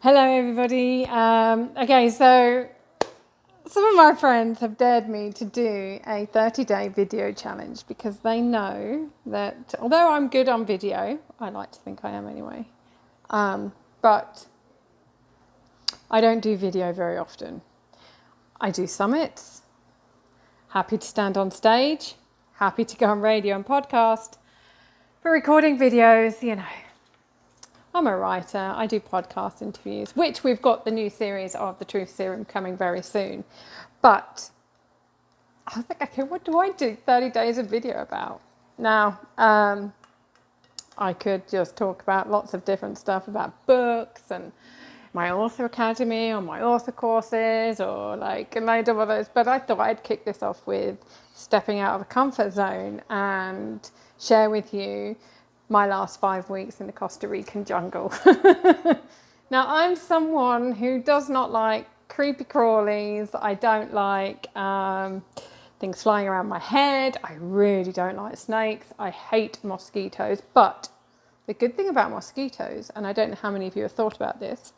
Hello, everybody. Okay, so some of my friends have dared me to do a 30-day video challenge because they know that although I'm good on video, I like to think I am anyway, but I don't do video very often. I do summits, happy to stand on stage, happy to go on radio and podcast, but recording videos, I'm a writer. I do podcast interviews, which we've got the new series of The Truth Serum coming very soon. But I was like, okay, what do I do 30 days of video about? Now, I could just talk about lots of different stuff about books and my author academy or my author courses or like a load of others. But I thought I'd kick this off with stepping out of a comfort zone and share with you my last 5 weeks in the Costa Rican jungle. Now, I'm someone who does not like creepy crawlies. I don't like things flying around my head. I really don't like snakes. I hate mosquitoes. But the good thing about mosquitoes, and I don't know how many of you have thought about this,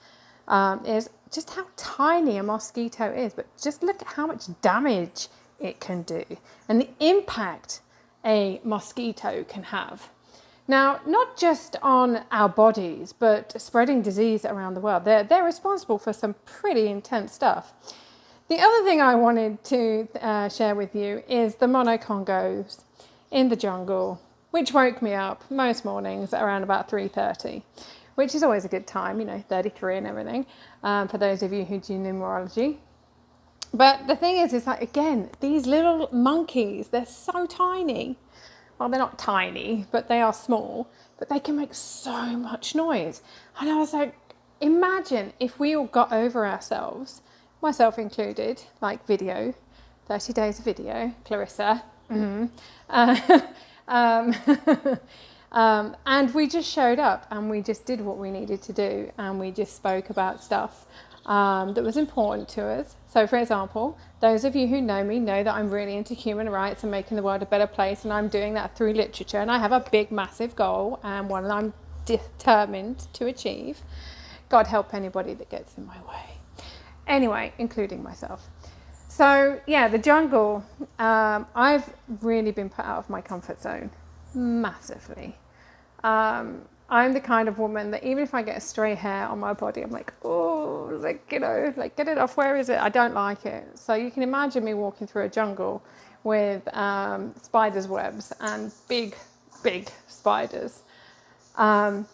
is just how tiny a mosquito is. But just look at how much damage it can do and the impact a mosquito can have. Now, not just on our bodies, but spreading disease around the world. They're responsible for some pretty intense stuff. The other thing I wanted to share with you is the monocongos in the jungle, which woke me up most mornings around about 3:30, which is always a good time, 33 and everything, for those of you who do numerology. But the thing is like, again, these little monkeys, they're so tiny. Well, they're not tiny, but they are small, but they can make so much noise. And I was like, imagine if we all got over ourselves, myself included, like video, 30 days of video, Clarissa. And we just showed up and we just did what we needed to do and we just spoke about stuff that was important to us. So, for example, those of you who know me know that I'm really into human rights and making the world a better place, and I'm doing that through literature. And I have a big, massive goal and one that I'm determined to achieve. God help anybody that gets in my way. Anyway, including myself. So, yeah, the jungle, I've really been put out of my comfort zone massively. I'm the kind of woman that even if I get a stray hair on my body, I'm like, oh, get it off. Where is it? I don't like it. So you can imagine me walking through a jungle with spiders' webs and big, big spiders. No,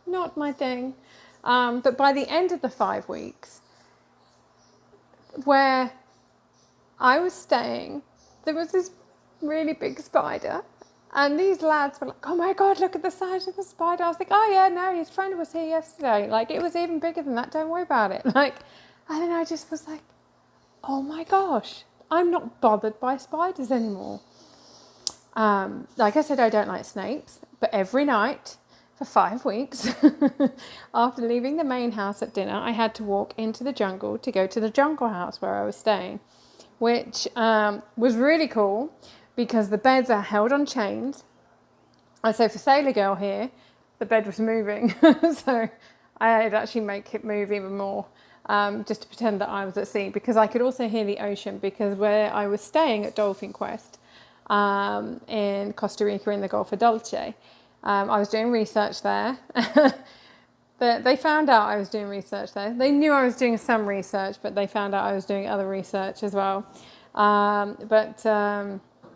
not my thing. But by the end of the 5 weeks, where I was staying, there was this really big spider. And these lads were like, oh my God, look at the size of the spider. I was like, oh yeah, no, his friend was here yesterday. Like, it was even bigger than that. Don't worry about it. And then I just was like, oh my gosh, I'm not bothered by spiders anymore. Like I said, I don't like snakes, but every night for 5 weeks, after leaving the main house at dinner, I had to walk into the jungle to go to the jungle house where I was staying, which was really cool. Because the beds are held on chains. And so for Sailor Girl here, the bed was moving. So I had to actually make it move even more, just to pretend that I was at sea. Because I could also hear the ocean, because where I was staying at Dolphin Quest in Costa Rica in the Gulf of Dulce, I was doing research there. They found out I was doing research there. They knew I was doing some research, but they found out I was doing other research as well.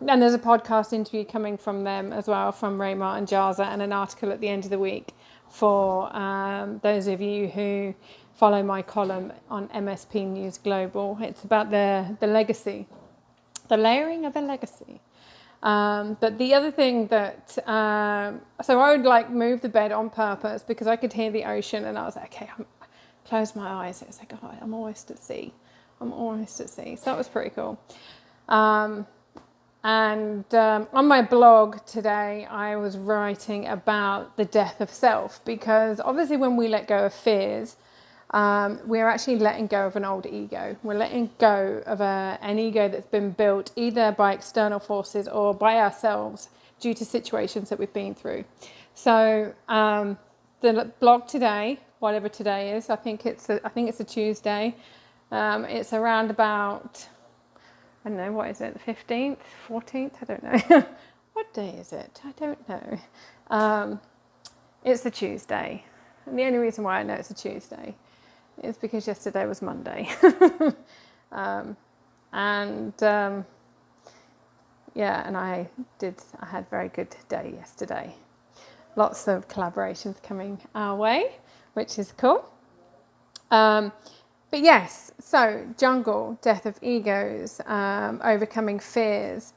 And there's a podcast interview coming from them as well, from Ray Martin Jaza, and an article at the end of the week for those of you who follow my column on MSP News Global. It's about the legacy, the layering of a legacy. But the other thing that, so I would move the bed on purpose because I could hear the ocean, and I was like, okay, close my eyes. It was like, oh, I'm almost at sea. So that was pretty cool. And on my blog today, I was writing about the death of self, because obviously when we let go of fears, we're actually letting go of an old ego. We're letting go of an ego that's been built either by external forces or by ourselves due to situations that we've been through. So the blog today, whatever today is, I think it's a Tuesday. It's around about, I don't know, what is it, the 15th, 14th? I don't know. What day is it? I don't know. It's a Tuesday. And the only reason why I know it's a Tuesday is because yesterday was Monday. Yeah, and I had a very good day yesterday. Lots of collaborations coming our way, which is cool. But yes, so jungle, death of egos, overcoming fears,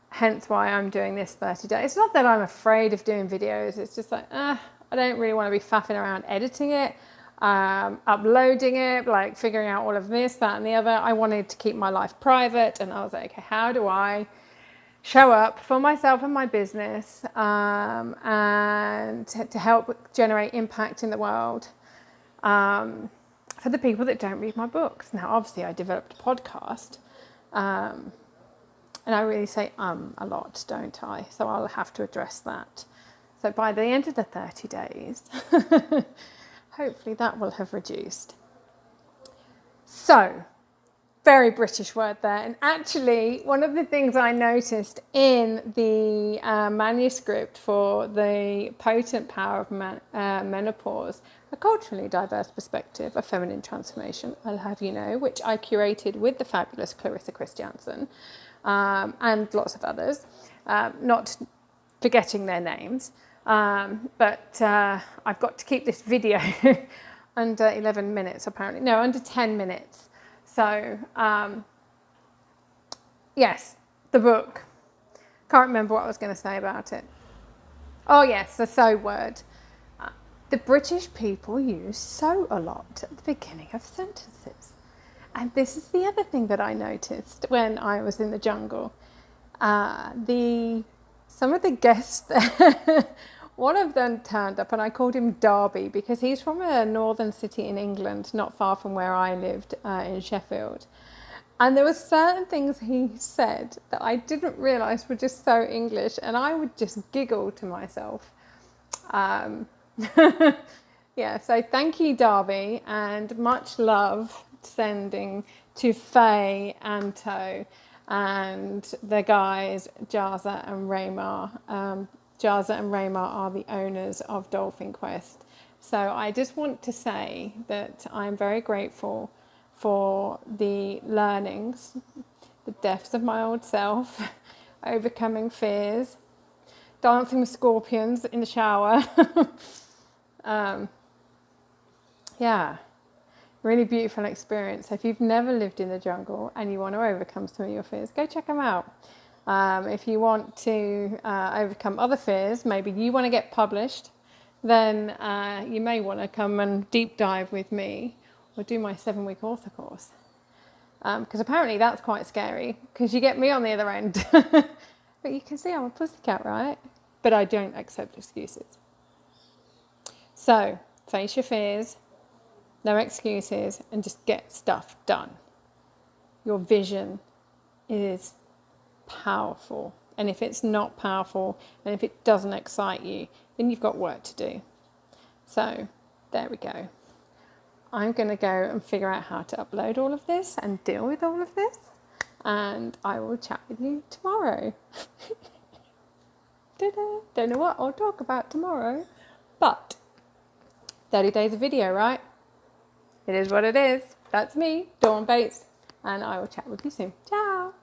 hence why I'm doing this 30 days. It's not that I'm afraid of doing videos, it's just like, I don't really want to be faffing around editing it, uploading it, like figuring out all of this, that and the other. I wanted to keep my life private, and I was like, okay, how do I show up for myself and my business, and to help generate impact in the world, for the people that don't read my books. Now, obviously, I developed a podcast, and I really say a lot, don't I? So I'll have to address that. So by the end of the 30 days, hopefully that will have reduced. So, very British word there. And actually, one of the things I noticed in the manuscript for The Potent Power of Menopause, a culturally diverse perspective of feminine transformation, I'll have you know, which I curated with the fabulous Clarissa Christiansen, and lots of others, not forgetting their names. But I've got to keep this video under 11 minutes, apparently. No, under 10 minutes. So, yes, the book. Can't remember what I was going to say about it. Oh, yes, the so word. The British people use so a lot at the beginning of sentences. And this is the other thing that I noticed when I was in the jungle. Some of the guests there, one of them turned up, and I called him Derby because he's from a northern city in England, not far from where I lived, in Sheffield. And there were certain things he said that I didn't realise were just so English, and I would just giggle to myself. Yeah, so thank you, Derby, and much love sending to Faye, Anto, and the guys, Jaza and Raymar. Jaza and Raymar are the owners of Dolphin Quest. So I just want to say that I'm very grateful for the learnings, the depths of my old self, overcoming fears, dancing with scorpions in the shower. Yeah, really beautiful experience. So if you've never lived in the jungle and you want to overcome some of your fears, go check them out. If you want to overcome other fears, maybe you want to get published, then you may want to come and deep dive with me or do my 7-week author course. Because apparently that's quite scary because you get me on the other end. But you can see I'm a pussycat, right? But I don't accept excuses. So face your fears, no excuses, and just get stuff done. Your vision is powerful, and if it's not powerful and if it doesn't excite you, then you've got work to do. So there we go. I'm going to go and figure out how to upload all of this and deal with all of this, and I will chat with you tomorrow. Don't know what I'll talk about tomorrow, but 30 days of video, right? It is what it is. That's me, Dawn Bates, and I will chat with you soon. Ciao.